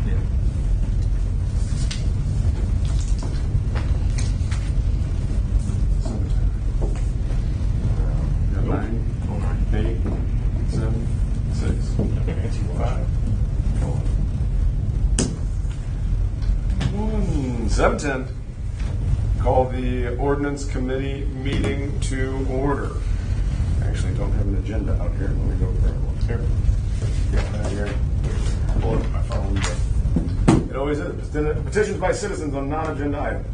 Yeah. Got 9, 8, 7, 6, 5, 4. 7:10. Call the ordinance committee meeting to order. I actually don't have an agenda out here. Let me go grab one. Here. Yeah, here. I'll pull up my phone. But it always is. Petitions by citizens on non-agenda items.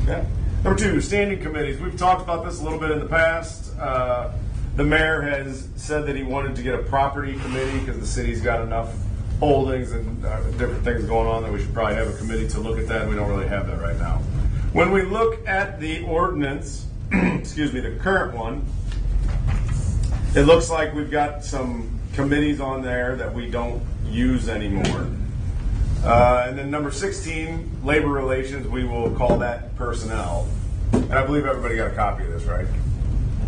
Okay. Number 2, standing committees. We've talked about this a little bit in the past. The mayor has said that he wanted to get a property committee because the city's got enough holdings and different things going on that we should probably have a committee to look at that. We don't really have that right now. When we look at the ordinance, excuse me, the current one, it looks like we've got some committees on there that we don't use anymore. And then number 16, labor relations, we will call that personnel. And I believe everybody got a copy of this, right?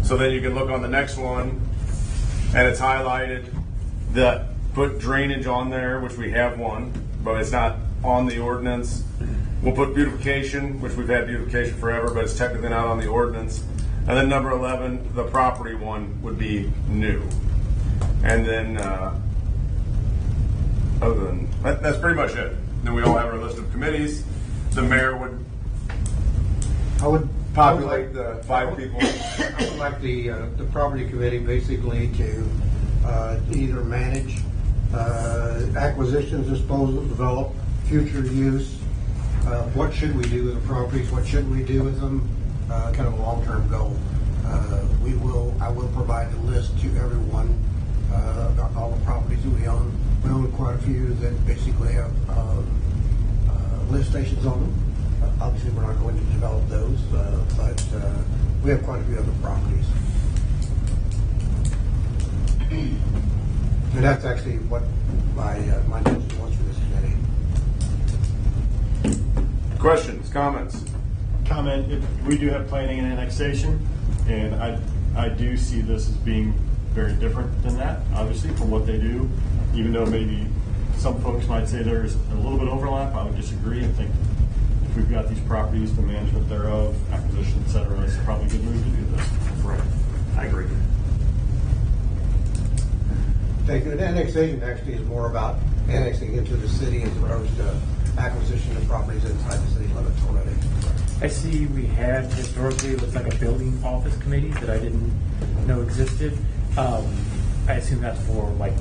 So then you can look on the next one, and it's highlighted that put drainage on there, which we have one, but it's not on the ordinance. We'll put beautification, which we've had beautification forever, but it's technically not on the ordinance. And then number 11, the property one would be new. And then, other than that's pretty much it. Then we all have our list of committees. The mayor would populate the 5 people. I would like the property committee basically to either manage acquisitions, disposal, develop, future use. What should we do with the properties? What should we do with them? Kind of a long-term goal. I will provide a list to everyone about all the properties that we own. We own quite a few that basically have lift stations on them. Obviously, we're not going to develop those, but we have quite a few other properties. And that's actually what my intention was for this committee. Questions, comments? Comment, we do have planning and annexation, and I do see this as being very different than that, obviously, from what they do. Even though maybe some folks might say there's a little bit of overlap, I would disagree and think if we've got these properties, the management thereof, acquisition, et cetera, it's probably a good move to do this. Right. I agree. Thank you. And annexation actually is more about annexing into the city as opposed to acquisition of properties inside the city limits already. I see we had historically, it was like a building office committee that I didn't know existed. I assume that's for like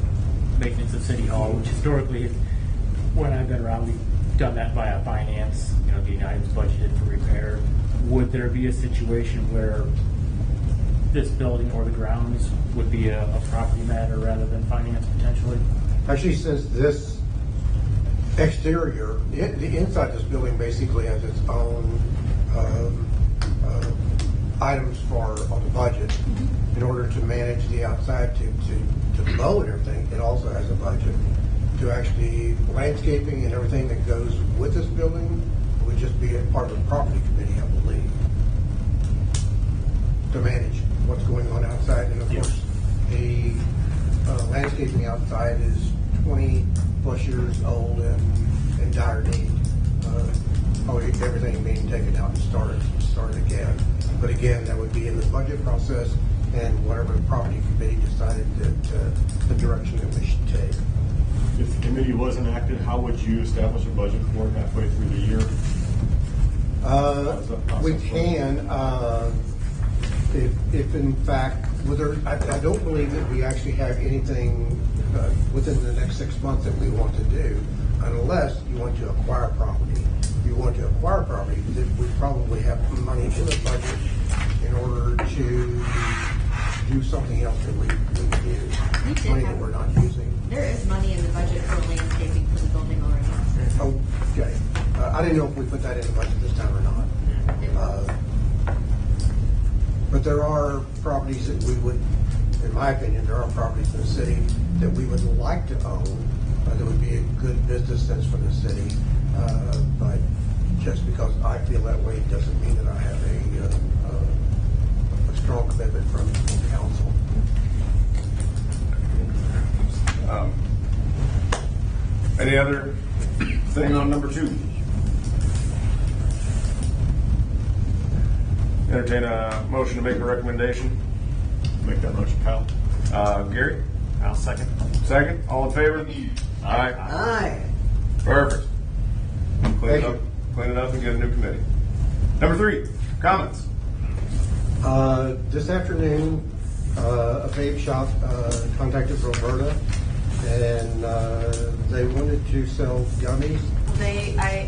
maintenance of City Hall, which historically, when I've been around, we've done that via finance, getting items budgeted for repair. Would there be a situation where this building or the grounds would be a property matter rather than finance potentially? Actually, since this exterior, the inside of this building basically has its own items on the budget. In order to manage the outside, to mow and everything, it also has a budget. To actually landscaping and everything that goes with this building would just be a part of the property committee, I believe, to manage what's going on outside. And of course, the landscaping outside is 20 plus years old and in dire need. Everything being taken out and started again. But again, that would be in the budget process and whatever the property committee decided that the direction that we should take. If the committee was enacted, how would you establish a budget for it halfway through the year? We can, if in fact, I don't believe that we actually have anything within the next 6 months that we want to do, unless you want to acquire property. If you want to acquire property, then we probably have money in the budget in order to do something else that we use. Money that we're not using. There is money in the budget for landscaping for the building already. Okay. I didn't know if we put that in the budget this time or not. But there are properties that we would, in my opinion, there are properties in the city that we would like to own that would be a good business sense for the city. But just because I feel that way doesn't mean that I have a strong commitment from the council. Any other thing on number 2? Entertain a motion to make a recommendation. Make that motion, Kyle. Gary? I'll second. Second? All in favor? Aye. Aye. Perfect. Clean it Thank up. you. Clean it up and get a new committee. Number 3, comments. This afternoon, a vape shop contacted Roberta, and they wanted to sell gummies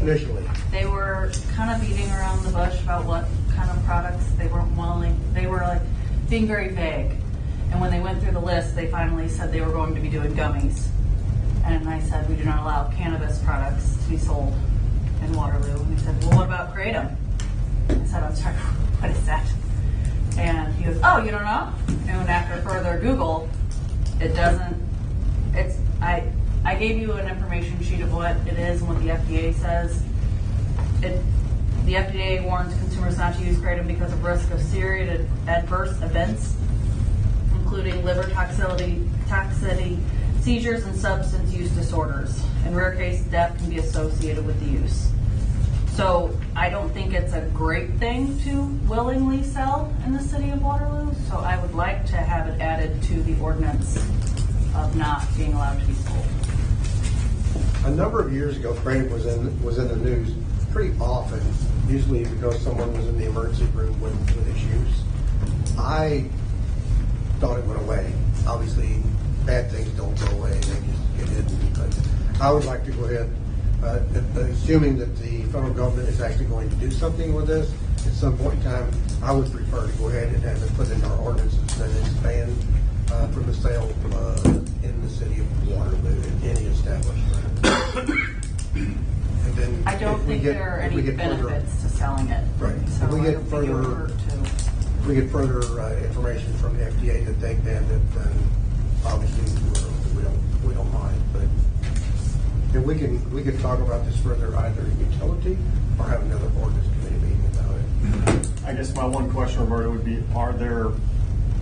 initially. They were kind of beating around the bush about what kind of products they weren't willing. They were like being very vague. And when they went through the list, they finally said they were going to be doing gummies. And I said, we do not allow cannabis products to be sold in Waterloo. And he said, well, what about Kratom? I said, I'm sorry, what is that? And he goes, oh, you don't know? And after further Google, it doesn't, I gave you an information sheet of what it is and what the FDA says. The FDA warns consumers not to use Kratom because of risk of serious adverse events, including liver toxicity, seizures, and substance use disorders. In rare case, death can be associated with the use. So I don't think it's a great thing to willingly sell in the city of Waterloo. So I would like to have it added to the ordinance of not being allowed to be sold. A number of years ago, Kratom was in the news pretty often, usually because someone was in the emergency room with issues. I thought it went away. Obviously, bad things don't go away; they just get hidden. But I would like to go ahead, assuming that the federal government is actually going to do something with this at some point in time. I would prefer to go ahead and have it put in our ordinances that it's banned from the sale in the city of Waterloo in any establishment. And then I don't think there are any benefits to selling it. Right. So If we I get don't think it would further- hurt to. If we get further information from the FDA that they banned it, then obviously we don't mind. But if we can talk about this further, either in utility or have another ordinance committee meeting about it. I guess my one question, Roberta, would be, are there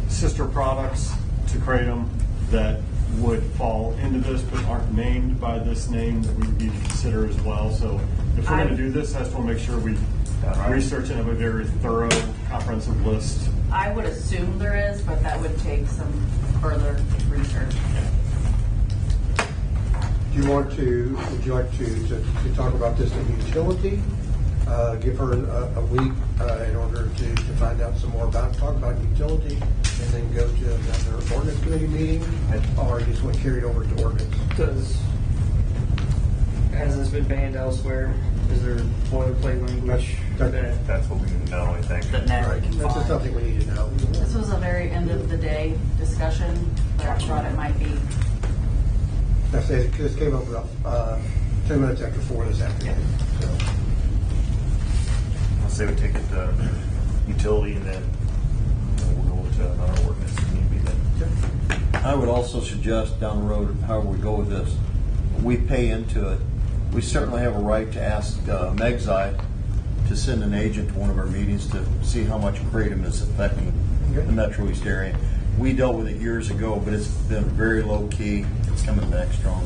sister products to Kratom that would fall into this but aren't named by this name that we would need to consider as well? So if we're going to do this, I just want to make sure we research and have a very thorough, comprehensive list. I would assume there is, but that would take some further research. Would you like to talk about this in utility? Give her a week in order to find out some more about it, talk about utility, and then go to another ordinance committee meeting, or just want to carry it over to ordinance? Has this been banned elsewhere? Is there boilerplate language? That's what we need to know, I think. That Natalie Right. can That's just find. something we need to know. This was a very end of the day discussion, but I thought it might be. I say this came up about 10 minutes after 4 this afternoon. So. I'll say we take it to utility and then we'll go to another ordinance if need be then. I would also suggest down the road, however we go with this, we pay into it. We certainly have a right to ask Megxi to send an agent to one of our meetings to see how much Kratom is affecting the Metro East area. We dealt with it years ago, but it's been very low key. It's coming back strong.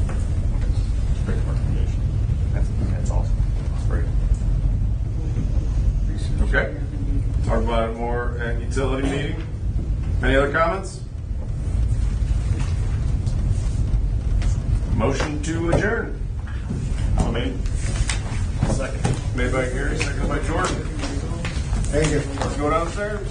Great recommendation. That's awesome. That's great. Okay. Talk about it more at utility meeting. Any other comments? Motion to adjourn. I mean, Second. Made by Gary, seconded by Jordan. Thank you. Let's go downstairs.